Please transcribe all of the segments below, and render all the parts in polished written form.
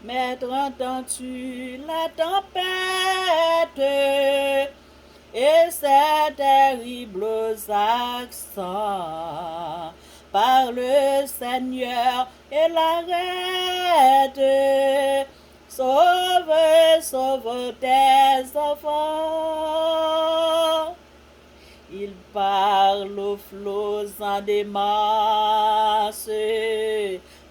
Maître, entends-tu la tempête et ses terribles accents? Parle, Seigneur, et l'arrête. Sauve, sauve tes enfants. Il parle aux flots en démence.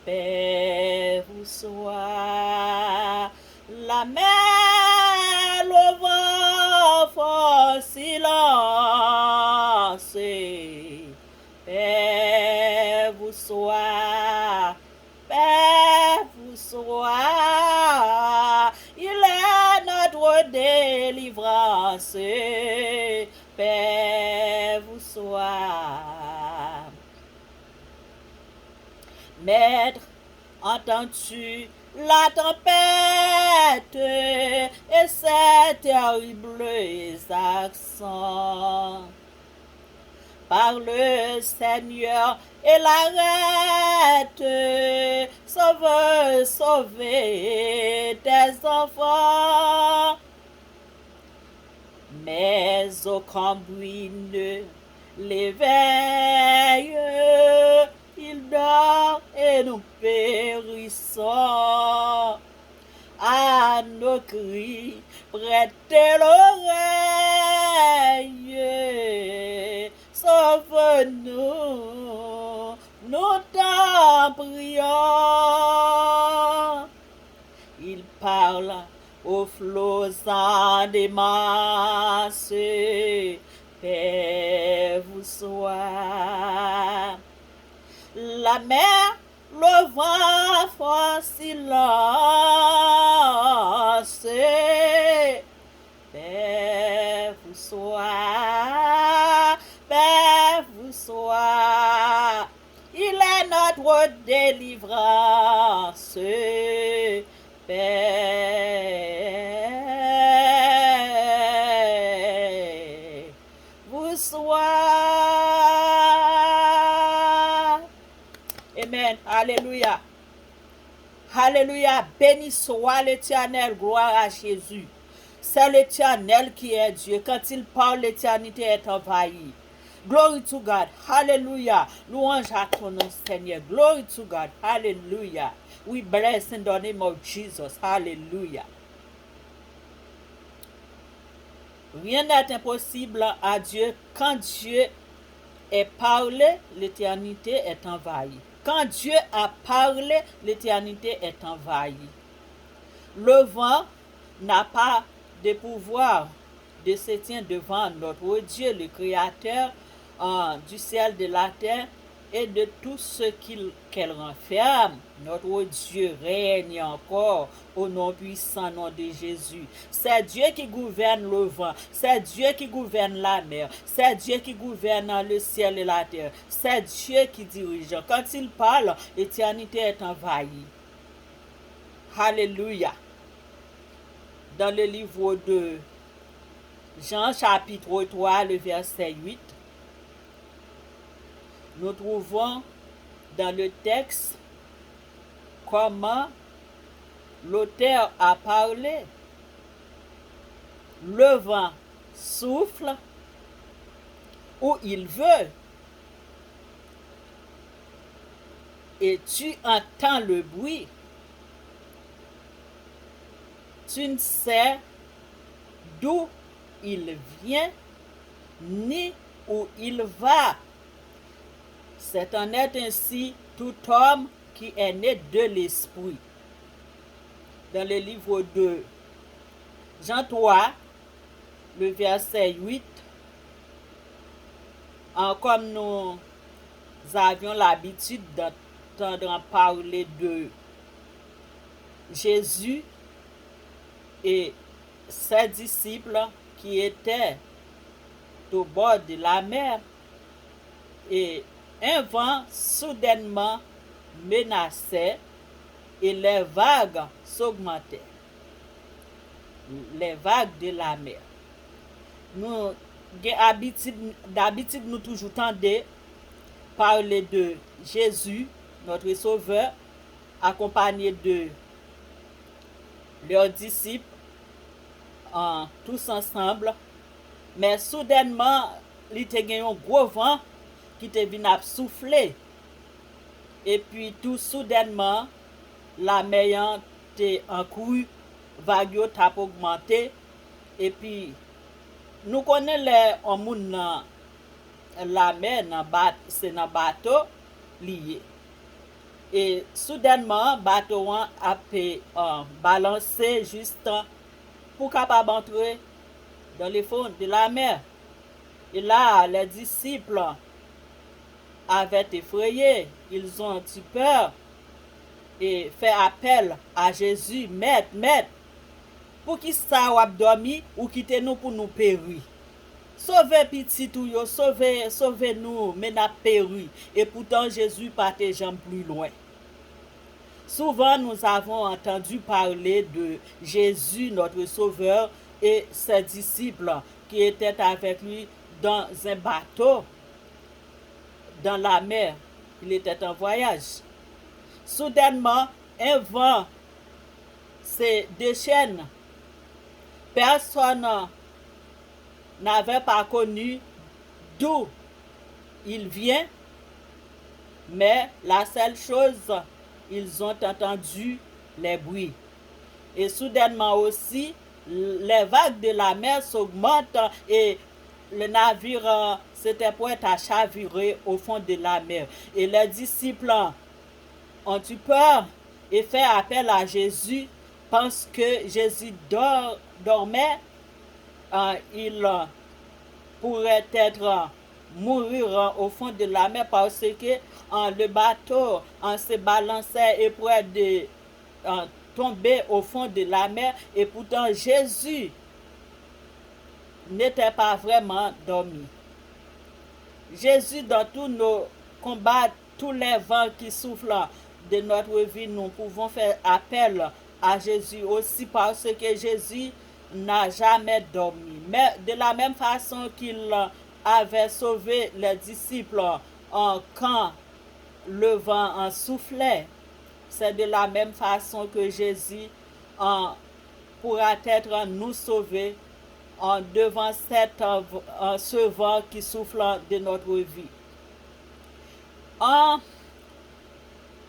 Paix vous soit. La mer, le vent font silence. Paix vous soit. Paix vous soit. Il est notre délivrance. Paix vous soit. Maître, entends-tu la tempête et ses terribles accents? Parle, Seigneur, et l'arrête. Sauve, sauve tes enfants. Mais aucun bruit ne l'éveille. Il dort et nous périssons. À nos cris, prêtez l'oreille. Sauve-nous, nous t'en prions. Il parle aux flots en démence. Paix vous soit. La mer, le vent font silence. Paix vous soit. Paix vous soit. Il est notre délivrance. Paix vous soit. Amen. Alléluia. Alléluia. Béni soit l'Éternel. Gloire à Jésus. C'est l'Éternel qui est Dieu. Quand il parle, l'éternité est envahie. Glory to God. Hallelujah. Louange à ton nom, Seigneur. Glory to God. Hallelujah. We bless in the name of Jesus. Hallelujah. Rien n'est impossible à Dieu. Quand Dieu est parlé, l'éternité est envahie. Quand Dieu a parlé, l'éternité est envahie. Le vent n'a pas de pouvoir de se tenir devant notre Dieu, le Créateur du ciel, de la terre et de tout ce qu'elle renferme. Notre Dieu règne encore au nom puissant nom de Jésus. C'est Dieu qui gouverne le vent, c'est Dieu qui gouverne la mer, c'est Dieu qui gouverne le ciel et la terre, c'est Dieu qui dirige. Quand il parle, l'éternité est envahie. Alléluia. Dans le livre de Jean chapitre 3, le verset 8, nous trouvons dans le texte comment l'auteur a parlé. Le vent souffle où il veut et tu entends le bruit. Tu ne sais d'où il vient ni où il va. C'est en est ainsi tout homme qui est né de l'esprit. Dans le livre de Jean 3, le verset 8, comme nous avions l'habitude d'entendre parler de Jésus et ses disciples qui étaient au bord de la mer, et un vent soudainement menaçait et les vagues s'augmentaient. Les vagues de la mer. Nous, d'habitude, nous toujours tendons parler de Jésus, notre Sauveur, accompagné de leurs disciples, tous ensemble. Mais soudainement, il te gen un gros vent qui te vient à souffler. Et puis tout soudainement, la mer te en couru, vague yo t'a augmenté. Et puis, nous connaissons les hommes dans la mer, c'est dans bateau lié. Et soudainement, bateau a balancé juste pour capable entrer dans les fonds de la mer. Et là, les disciples avaient effrayé, ils ont eu peur et fait appel à Jésus, Maître, Maître, pour qui ça ou dormi ou quitter nous pour nous périr. Sauvez petit tout yo, sauvez nous, mais n'a péri. Et pourtant Jésus partait jamais plus loin. Souvent nous avons entendu parler de Jésus, notre Sauveur, et ses disciples qui étaient avec lui dans un bateau, dans la mer. Il était en voyage. Soudainement, un vent se déchaîne. Personne n'avait pas connu d'où il vient, mais la seule chose, ils ont entendu les bruits. Et soudainement aussi, les vagues de la mer s'augmentent et le navire s'était prêt à chavirer au fond de la mer. Et les disciples ont eu peur et fait appel à Jésus parce que Jésus dormait. Il pourrait être mourir au fond de la mer parce que le bateau se balançait et pourrait tomber au fond de la mer. Et pourtant Jésus n'était pas vraiment dormi. Jésus, dans tous nos combats, tous les vents qui soufflent de notre vie, nous pouvons faire appel à Jésus aussi parce que Jésus n'a jamais dormi. Mais de la même façon qu'il avait sauvé les disciples quand le vent soufflait, c'est de la même façon que Jésus pourra être nous sauver devant ce vent qui souffle de notre vie.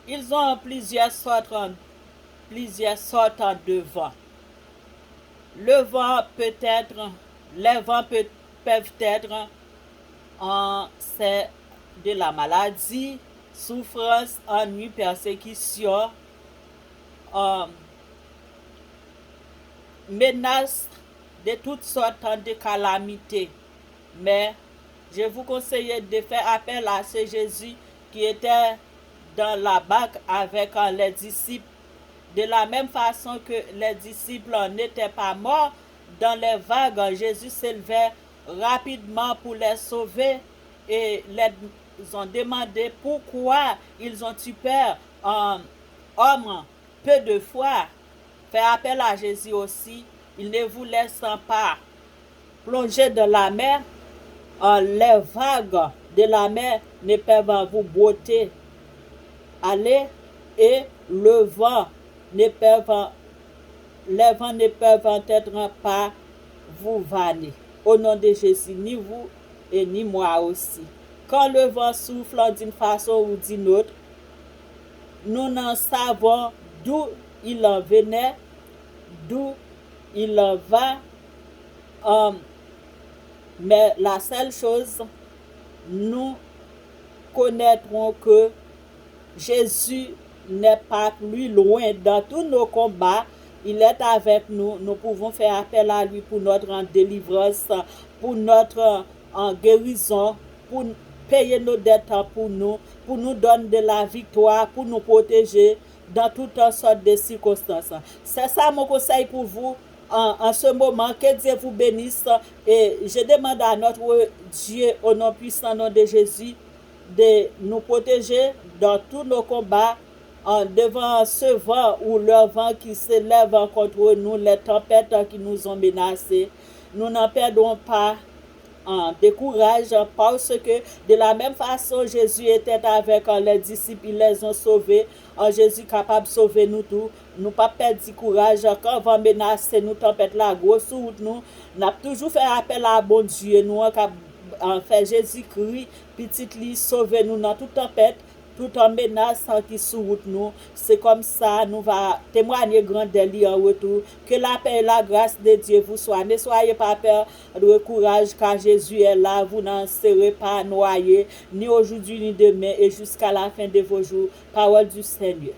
Ils ont plusieurs sortes de vents. Les vents peuvent être c'est de la maladie, souffrance, ennui, persécution, menace de toutes sortes de calamités. Mais je vous conseille de faire appel à ce Jésus qui était dans la barque avec les disciples. De la même façon que les disciples n'étaient pas morts dans les vagues, Jésus s'élevait rapidement pour les sauver et ils ont demandé pourquoi ils ont eu peur. Homme, peu de foi, fait appel à Jésus aussi. Il ne vous laisse pas plonger dans la mer. Les vagues de la mer ne peuvent vous botter. Allez, et les vents ne peuvent être pas vous vanner. Au nom de Jésus, ni vous et ni moi aussi. Quand le vent souffle d'une façon ou d'une autre, nous n'en savons d'où il en venait, d'où il en va. Mais la seule chose, nous connaîtrons que Jésus n'est pas plus loin dans tous nos combats. Il est avec nous. Nous pouvons faire appel à lui pour notre délivrance, pour notre guérison, pour payer nos dettes pour nous donner de la victoire, pour nous protéger dans toutes sortes de circonstances. C'est ça mon conseil pour vous en ce moment. Que Dieu vous bénisse. Et je demande à notre Dieu, au nom puissant nom de Jésus, de nous protéger dans tous nos combats, devant ce vent ou le vent qui s'élève contre nous, les tempêtes qui nous ont menacés. Nous n'en perdons pas décourage, parce que de la même façon Jésus était avec les disciples, ils les ont sauvés. Jésus capable de sauver nous tous. Nous pas perdre courage quand on va menacer nous tempête la grosse route nous. N'a toujours fait appel à bon Dieu nous en fait Jésus-Christ petit li sauver nous dans toute tempête, tout en menace qui sous route nous. C'est comme ça nous va témoigner grand délit en retour. Que la paix et la grâce de Dieu vous soient. Ne soyez pas peur, de courage, car Jésus est là. Vous n'en serez pas noyés, ni aujourd'hui ni demain, et jusqu'à la fin de vos jours. Parole du Seigneur.